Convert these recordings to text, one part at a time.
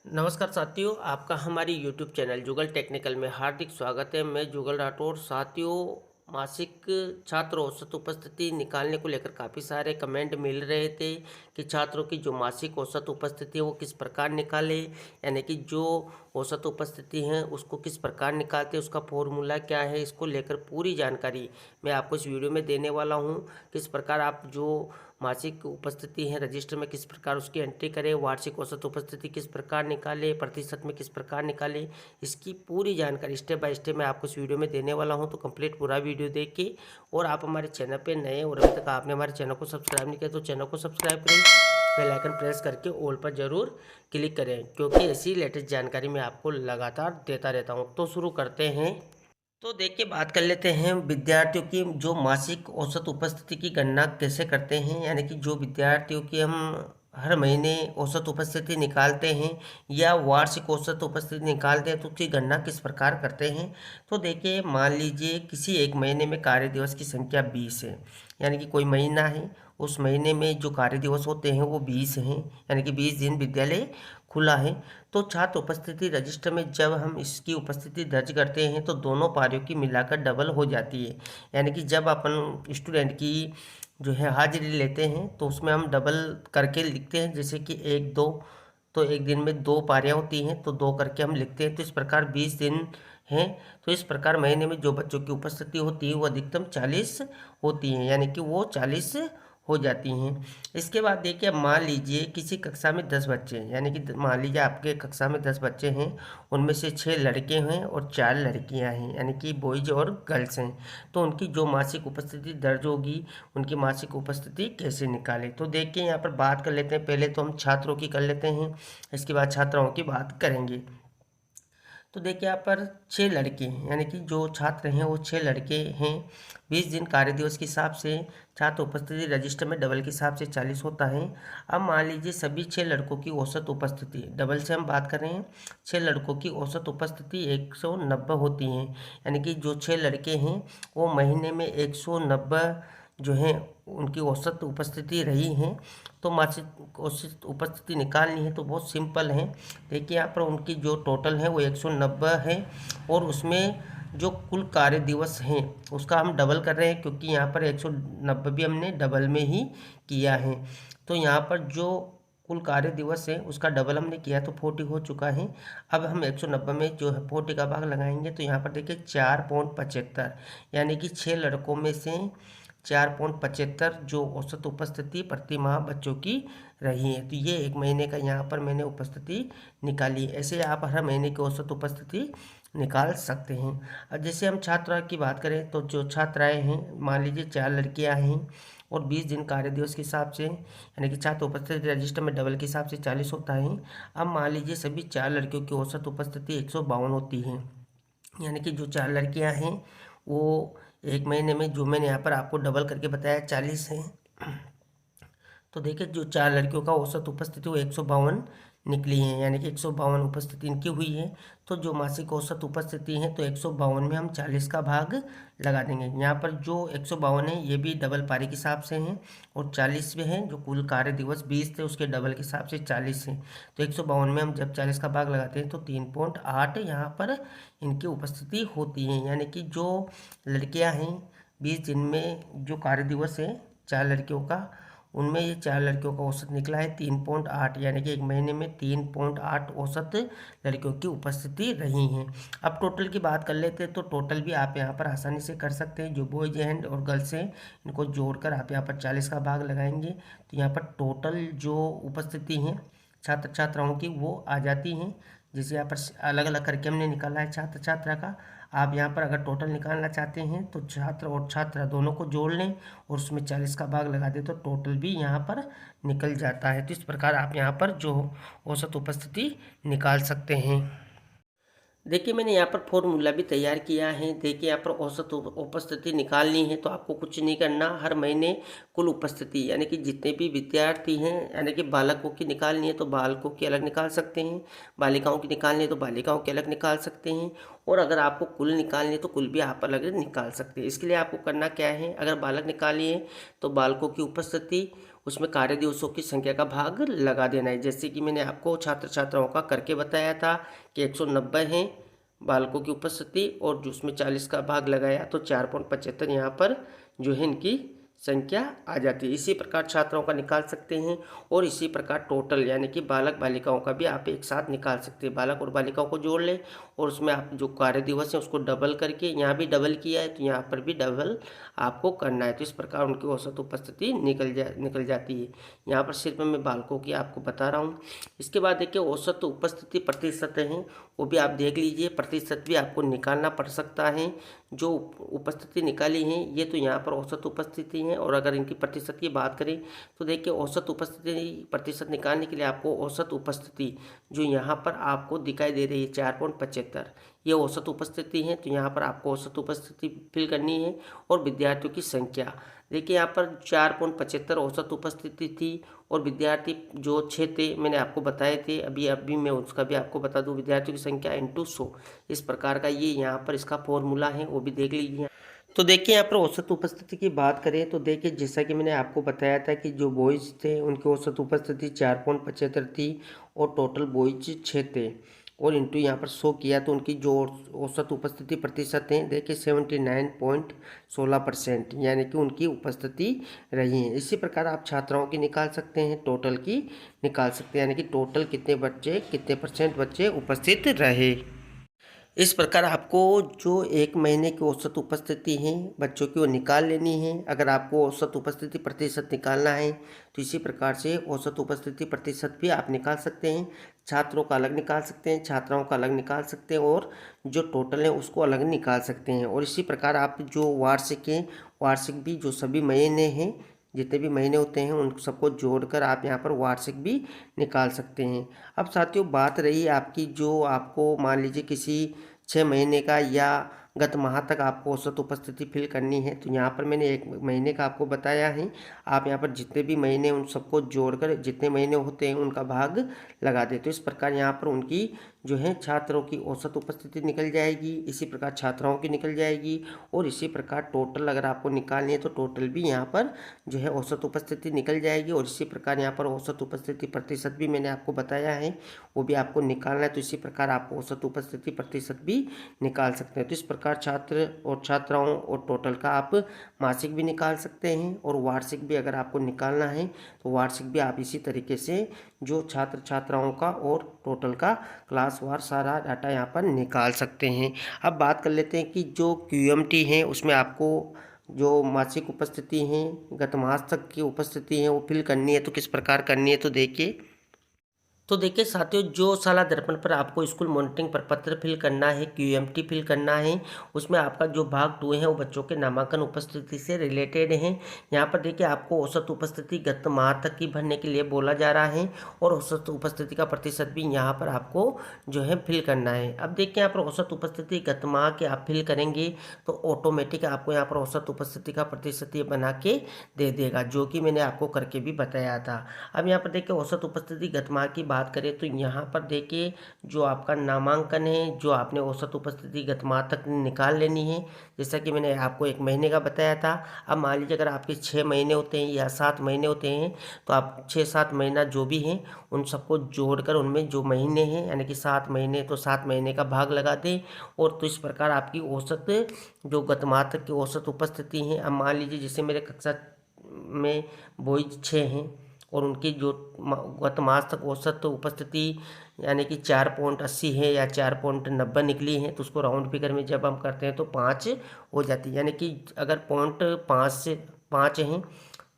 नमस्कार साथियों, आपका हमारी यूट्यूब चैनल जुगल टेक्निकल में हार्दिक स्वागत है। मैं जुगल राठौर। साथियों, मासिक छात्र औसत उपस्थिति निकालने को लेकर काफ़ी सारे कमेंट मिल रहे थे कि छात्रों की जो मासिक औसत उपस्थिति है वो किस प्रकार निकालें, यानी कि जो औसत उपस्थिति है उसको किस प्रकार निकालते हैं, उसका फॉर्मूला क्या है। इसको लेकर पूरी जानकारी मैं आपको इस वीडियो में देने वाला हूँ। किस प्रकार आप जो मासिक उपस्थिति है रजिस्टर में किस प्रकार उसकी एंट्री करें, वार्षिक औसत उपस्थिति किस प्रकार निकालें, प्रतिशत में किस प्रकार निकालें, इसकी पूरी जानकारी स्टेप बाय स्टेप मैं आपको इस वीडियो में देने वाला हूं। तो कंप्लीट पूरा वीडियो देखिए। और आप हमारे चैनल पे नए और अभी तक आपने हमारे चैनल को सब्सक्राइब नहीं किया तो चैनल को सब्सक्राइब करें, बेल आइकन प्रेस करके ऑल पर जरूर क्लिक करें, क्योंकि ऐसी लेटेस्ट जानकारी मैं आपको लगातार देता रहता हूँ। तो शुरू करते हैं। तो देखिए, बात कर लेते हैं विद्यार्थियों की जो मासिक औसत उपस्थिति की गणना कैसे करते हैं, यानी कि जो विद्यार्थियों की हम हर महीने औसत उपस्थिति निकालते हैं या वार्षिक औसत उपस्थिति निकालते हैं तो उसकी गणना किस प्रकार करते हैं। तो देखिए, मान लीजिए किसी एक महीने में कार्य दिवस की संख्या 20 है, यानी कि कोई महीना है, उस महीने में जो कार्य दिवस होते हैं वो 20 हैं, यानी कि 20 दिन विद्यालय खुला है। तो छात्र उपस्थिति रजिस्टर में जब हम इसकी उपस्थिति दर्ज करते हैं तो दोनों पारियों की मिलाकर डबल हो जाती है, यानी कि जब अपन स्टूडेंट की जो है हाजिरी लेते हैं तो उसमें हम डबल करके लिखते हैं, जैसे कि एक दो, तो एक दिन में 2 पारियाँ होती हैं तो 2 करके हम लिखते हैं। तो इस प्रकार 20 दिन हैं। तो इस प्रकार महीने में जो बच्चों की उपस्थिति होती है वो अधिकतम 40 होती है, यानी कि वो 40 हो जाती हैं। इसके बाद देखिए, अब मान लीजिए किसी कक्षा में 10 बच्चे हैं, यानी कि मान लीजिए आपके कक्षा में 10 बच्चे हैं, उनमें से 6 लड़के हैं और 4 लड़कियां हैं, यानी कि बॉयज और गर्ल्स हैं। तो उनकी जो मासिक उपस्थिति दर्ज होगी, उनकी मासिक उपस्थिति कैसे निकालें। तो देखिए, यहाँ पर बात कर लेते हैं। पहले तो हम छात्रों की कर लेते हैं, इसके बाद छात्राओं की बात करेंगे। तो देखिए, यहाँ पर 6 लड़के हैं, यानी कि जो छात्र हैं वो 6 लड़के हैं। 20 दिन कार्य दिवस के हिसाब से छात्र उपस्थिति रजिस्टर में डबल के हिसाब से 40 होता है। अब मान लीजिए सभी 6 लड़कों की औसत उपस्थिति, डबल से हम बात कर रहे हैं, 6 लड़कों की औसत उपस्थिति 190 होती है, यानी कि जो 6 लड़के हैं वो महीने में 190 जो है उनकी औसत उपस्थिति रही है। तो मासिक औसत उपस्थिति निकालनी है तो बहुत सिंपल है। देखिए, यहाँ पर उनकी जो टोटल है वो 190 है, और उसमें जो कुल कार्य दिवस हैं उसका हम डबल कर रहे हैं, क्योंकि यहाँ पर 190 भी हमने डबल में ही किया है। तो यहाँ पर जो कुल कार्य दिवस है उसका डबल हमने किया तो 40 हो चुका है। अब हम 190 में जो है 40 का भाग लगाएंगे तो यहाँ पर देखिए 4.75, यानी कि 6 लड़कों में से 4.75 जो औसत उपस्थिति प्रति माह बच्चों की रही है। तो ये एक महीने का यहाँ पर मैंने उपस्थिति निकाली। ऐसे आप हर महीने की औसत उपस्थिति निकाल सकते हैं। अब जैसे हम छात्रा की बात करें तो जो छात्राएं हैं, मान लीजिए 4 लड़कियां हैं और 20 दिन कार्य दिवस के हिसाब से, यानी कि छात्र उपस्थिति रजिस्टर में डबल के हिसाब से 40 होता है। अब मान लीजिए सभी 4 लड़कियों की औसत उपस्थिति 152 होती है, यानी कि जो 4 लड़कियां हैं वो एक महीने में, जो मैंने यहाँ पर आपको डबल करके बताया, 40 है। तो देखिए, जो 4 लड़कियों का औसत उपस्थिति वो 152 निकली है, यानी कि 152 उपस्थिति इनकी हुई है। तो जो मासिक औसत उपस्थिति है तो 152 में हम 40 का भाग लगा देंगे। यहाँ पर जो 152 है ये भी डबल पारी के हिसाब से हैं, और 40 में है जो कुल कार्य दिवस 20 थे उसके डबल के हिसाब से 40 है। तो 152 में हम जब 40 का भाग लगाते हैं तो 3.8 यहाँ पर इनकी उपस्थिति होती है, यानी कि जो लड़कियाँ हैं 20 दिन में जो कार्य दिवस है 4 लड़कियों का, उनमें ये 4 लड़कियों का औसत निकला है 3.8, यानी कि एक महीने में 3.8 औसत लड़कियों की उपस्थिति रही हैं। अब टोटल की बात कर लेते हैं। तो टोटल भी आप यहाँ पर आसानी से कर सकते हैं। जो बॉयज एंड और गर्ल्स हैं इनको जोड़कर आप यहाँ पर 40 का भाग लगाएंगे तो यहाँ पर टोटल जो उपस्थिति हैं छात्र छात्राओं की वो आ जाती हैं। जैसे यहाँ पर अलग अलग करके हमने निकाला है छात्र छात्रा का। आप यहाँ पर अगर टोटल निकालना चाहते हैं तो छात्र और छात्रा दोनों को जोड़ लें और उसमें 40 का भाग लगा दें तो टोटल भी यहाँ पर निकल जाता है। तो इस प्रकार आप यहाँ पर जो औसत उपस्थिति निकाल सकते हैं। देखिए, मैंने यहाँ पर फॉर्मूला भी तैयार किया है। देखिए, यहाँ पर औसत उपस्थिति निकालनी है तो आपको कुछ नहीं करना, हर महीने कुल उपस्थिति यानी कि जितने भी विद्यार्थी हैं, यानी कि बालकों की निकालनी है तो बालकों की अलग निकाल सकते हैं, बालिकाओं की निकालनी है तो बालिकाओं की अलग निकाल सकते हैं, और अगर आपको कुल निकालनी है तो कुल भी आप अलग निकाल सकते हैं। इसके लिए आपको करना क्या है, अगर बालक निकालिए तो बालकों की उपस्थिति, उसमें कार्य दिवसों की संख्या का भाग लगा देना है। जैसे कि मैंने आपको छात्र छात्राओं का करके बताया था कि 190 हैं बालकों की उपस्थिति, और जो उसमें 40 का भाग लगाया तो 4.75 यहाँ पर जो है इनकी संख्या आ जाती है। इसी प्रकार छात्राओं का निकाल सकते हैं, और इसी प्रकार टोटल यानी कि बालक बालिकाओं का भी आप एक साथ निकाल सकते हैं। बालक और बालिकाओं को जोड़ लें और उसमें आप जो कार्य दिवस है उसको डबल करके, यहाँ भी डबल किया है तो यहाँ पर भी डबल आपको करना है। तो इस प्रकार उनकी औसत उपस्थिति निकल जाती है। यहाँ पर सिर्फ मैं बालकों की आपको बता रहा हूँ। इसके बाद देखिए औसत उपस्थिति प्रतिशत हैं, वो भी आप देख लीजिए। प्रतिशत भी आपको निकालना पड़ सकता है। जो उपस्थिति निकाली है ये तो यहाँ पर औसत उपस्थिति है, और अगर इनकी प्रतिशत की बात करें तो देखिए औसत उपस्थिति प्रतिशत निकालने के लिए आपको औसत उपस्थिति जो यहाँ पर आपको दिखाई दे रही है 4.75, ये औसत उपस्थिति है। तो यहाँ पर आपको औसत उपस्थिति फिल करनी है, और विद्यार्थियों की संख्या देखिए यहाँ पर 4.75 औसत उपस्थिति थी, और विद्यार्थी जो 6 थे मैंने आपको बताए थे। अभी मैं उसका भी आपको बता दूं, विद्यार्थियों की संख्या इंटू 100, इस प्रकार का ये यहाँ पर इसका फॉर्मूला है, वो भी देख लीजिए। तो देखिए यहाँ पर औसत उपस्थिति की बात करें तो देखिए जैसा कि मैंने आपको बताया था कि जो बॉयज़ थे उनकी औसत उपस्थिति 4.75 थी, और टोटल बॉयज 6 थे, और इंटू यहाँ पर 100 किया तो उनकी जो औसत उपस्थिति प्रतिशत है देखिए 79.16%, यानी कि उनकी उपस्थिति रही है। इसी प्रकार आप छात्राओं की निकाल सकते हैं, टोटल की निकाल सकते हैं, यानी कि टोटल कितने बच्चे कितने % बच्चे उपस्थित रहे। इस प्रकार आपको जो एक महीने की औसत उपस्थिति है बच्चों की वो निकाल लेनी है। अगर आपको औसत उपस्थिति प्रतिशत निकालना है तो इसी प्रकार से औसत उपस्थिति प्रतिशत भी आप निकाल सकते हैं। छात्रों का अलग निकाल सकते हैं, छात्राओं का अलग निकाल सकते हैं, और जो टोटल है उसको अलग निकाल सकते हैं। और इसी प्रकार आप जो वार्षिक हैं, वार्षिक भी जो सभी महीने हैं, जितने भी महीने होते हैं उन सबको जोड़कर आप यहाँ पर वार्षिक भी निकाल सकते हैं। अब साथियों बात रही आपकी, जो आपको मान लीजिए किसी 6 महीने का या गत माह तक आपको औसत उपस्थिति फिल करनी है, तो यहाँ पर मैंने 1 महीने का आपको बताया है। आप यहाँ पर जितने भी महीने उन सबको जोड़कर जितने महीने होते हैं उनका भाग लगा दें, तो इस प्रकार यहाँ पर उनकी जो है छात्रों की औसत उपस्थिति निकल जाएगी। इसी प्रकार छात्राओं की निकल जाएगी, और इसी प्रकार टोटल अगर आपको निकालनी है तो टोटल भी यहाँ पर जो है औसत उपस्थिति निकल जाएगी। और इसी प्रकार यहाँ पर औसत उपस्थिति प्रतिशत भी मैंने आपको बताया है, वो भी आपको निकालना है। तो इसी प्रकार आप औसत उपस्थिति प्रतिशत भी निकाल सकते हैं। तो इस प्रकार छात्र और छात्राओं और टोटल का आप मासिक भी निकाल सकते हैं, और वार्षिक भी अगर आपको निकालना है तो वार्षिक भी आप इसी तरीके से जो छात्र छात्राओं का और टोटल का क्लास वार सारा डाटा यहाँ पर निकाल सकते हैं। अब बात कर लेते हैं कि जो QMT है उसमें आपको जो मासिक उपस्थिति है, गत मास तक की उपस्थिति है वो फिल करनी है। तो किस प्रकार करनी है तो देखिए, साथियों जो साला दर्पण पर आपको स्कूल मॉनिटरिंग प्रपत्र फिल करना है, QMT फिल करना है, उसमें आपका जो भाग 2 है वो बच्चों के नामांकन उपस्थिति से रिलेटेड है। यहाँ पर देखिए आपको औसत उपस्थिति गत माह तक की भरने के लिए बोला जा रहा है, और औसत उपस्थिति का प्रतिशत भी यहाँ पर आपको जो है फिल करना है। अब देखिए यहाँ पर औसत उपस्थिति गत माह के आप फिल करेंगे तो ऑटोमेटिक आपको यहाँ पर औसत उपस्थिति का प्रतिशत ये बना के दे देगा, जो कि मैंने आपको करके भी बताया था। अब यहाँ पर देखिए औसत उपस्थिति गत माह की बात करें तो यहाँ पर देखिए जो आपका नामांकन है, जो आपने औसत उपस्थिति गत माह तक निकाल लेनी है, जैसा कि मैंने आपको 1 महीने का बताया था। अब मान लीजिए अगर आपके 6 महीने होते हैं या 7 महीने होते हैं, तो आप 6-7 महीना जो भी हैं उन सबको जोड़कर उनमें जो महीने हैं यानी कि 7 महीने, तो 7 महीने का भाग लगा दें। और तो इस प्रकार आपकी औसत जो गत माह तक की औसत उपस्थिति है, अब मान लीजिए जैसे मेरे कक्षा में बॉयज 6 हैं और उनकी जो गत मास तक औसत उपस्थिति यानी कि 4.80 है या 4.90 निकली है, तो उसको राउंड फिगर में जब हम करते हैं तो 5 हो जाती है। यानी कि अगर 0.5 से 5 हैं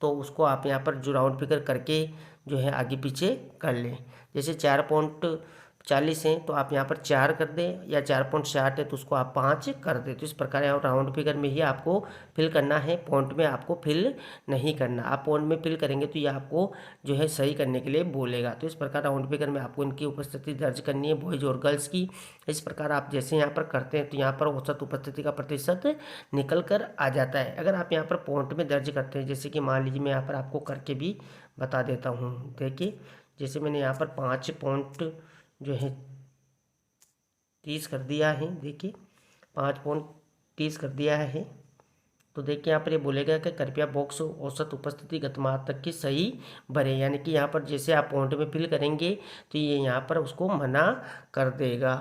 तो उसको आप यहाँ पर जो राउंड फिगर करके जो है आगे पीछे कर लें। जैसे 4.40 हैं तो आप यहाँ पर 4 कर दें, या 4.60 है तो उसको आप 5 कर दें। तो इस प्रकार यहाँ राउंड फिगर में ही आपको फिल करना है, पॉइंट में आपको फिल नहीं करना। आप पॉइंट में फिल करेंगे तो ये आपको जो है सही करने के लिए बोलेगा। तो इस प्रकार राउंड फिगर में आपको इनकी उपस्थिति दर्ज करनी है, बॉयज और गर्ल्स की। इस प्रकार आप जैसे यहाँ पर करते हैं तो यहाँ पर औसत उपस्थिति का प्रतिशत निकल कर आ जाता है। अगर आप यहाँ पर पॉइंट में दर्ज करते हैं, जैसे कि मान लीजिए मैं यहाँ पर आपको करके भी बता देता हूँ। देखिए जैसे मैंने यहाँ पर 5 पॉइंट जो है 30 कर दिया है, देखिए 5.30 कर दिया है। तो देखिए यहाँ पर ये बोलेगा कि कृपया बॉक्स औसत उपस्थिति गत माह तक की सही भरें, यानी कि यहाँ पर जैसे आप पॉइंट में फिल करेंगे तो ये यहाँ पर उसको मना कर देगा।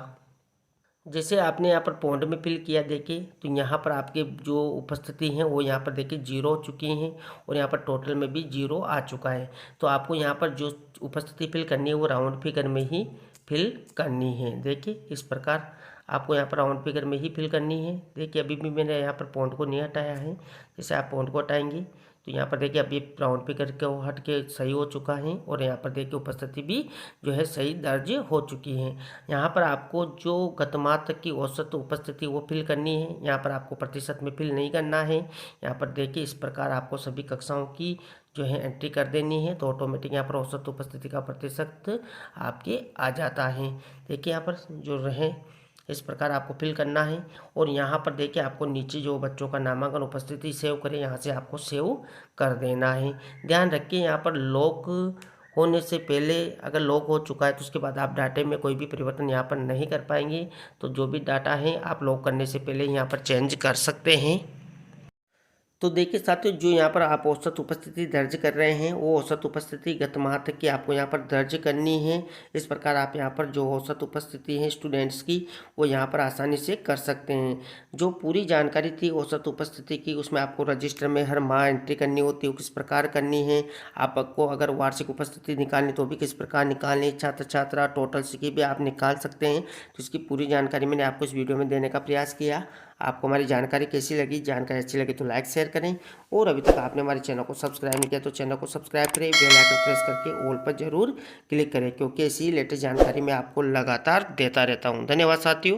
जैसे आपने यहाँ पर पॉइंट में फिल किया देखिए, तो यहाँ पर आपके जो उपस्थिति हैं वो यहाँ पर देखिए 0 हो चुकी हैं और यहाँ पर टोटल में भी 0 आ चुका है। तो आपको यहाँ पर जो उपस्थिति फिल करनी है वो राउंड फिगर में ही फिल करनी है। देखिए इस प्रकार आपको यहाँ पर राउंड फिगर में ही फिल करनी है। देखिए अभी भी मैंने यहाँ पर पॉइंट को नहीं हटाया है। जैसे आप पॉइंट को हटाएंगे तो यहाँ पर देखिए अभी राउंड फिगर को हट के सही हो चुका है और यहाँ पर देखिए उपस्थिति भी जो है सही दर्ज हो चुकी है। यहाँ पर आपको जो गत माह तक की औसत उपस्थिति वो फिल करनी है। यहाँ पर आपको प्रतिशत में फिल नहीं करना है। यहाँ पर देखिए इस प्रकार आपको सभी कक्षाओं की जो है एंट्री कर देनी है, तो ऑटोमेटिक यहाँ पर औसत उपस्थिति का प्रतिशत आपके आ जाता है। देखिए यहाँ पर जो रहे इस प्रकार आपको फिल करना है और यहाँ पर देखिए आपको नीचे जो बच्चों का नामांकन उपस्थिति सेव करें यहाँ से आपको सेव कर देना है। ध्यान रखिए यहाँ पर लॉक होने से पहले अगर लॉक हो चुका है तो उसके बाद आप डाटे में कोई भी परिवर्तन यहाँ पर नहीं कर पाएंगे। तो जो भी डाटा है आप लॉक करने से पहले यहाँ पर चेंज कर सकते हैं। तो देखिए साथियों, जो यहाँ पर आप औसत उपस्थिति दर्ज कर रहे हैं वो औसत उपस्थिति गत माह तक की आपको यहाँ पर दर्ज करनी है। इस प्रकार आप यहाँ पर जो औसत उपस्थिति है स्टूडेंट्स की वो यहाँ पर आसानी से कर सकते हैं। जो पूरी जानकारी थी औसत उपस्थिति की उसमें आपको रजिस्टर में हर माह एंट्री करनी होती है, वो किस प्रकार करनी है, आपको अगर वार्षिक उपस्थिति निकालनी तो भी किस प्रकार निकालनी, छात्र छात्रा टोटल की भी आप निकाल सकते हैं। तो इसकी पूरी जानकारी मैंने आपको इस वीडियो में देने का प्रयास किया। आपको हमारी जानकारी कैसी लगी? जानकारी अच्छी लगी तो लाइक शेयर करें और अभी तक आपने हमारे चैनल को सब्सक्राइब नहीं किया तो चैनल को सब्सक्राइब करें, बेल आइकन प्रेस करके ऑल पर जरूर क्लिक करें, क्योंकि ऐसी लेटेस्ट जानकारी मैं आपको लगातार देता रहता हूं। धन्यवाद साथियों।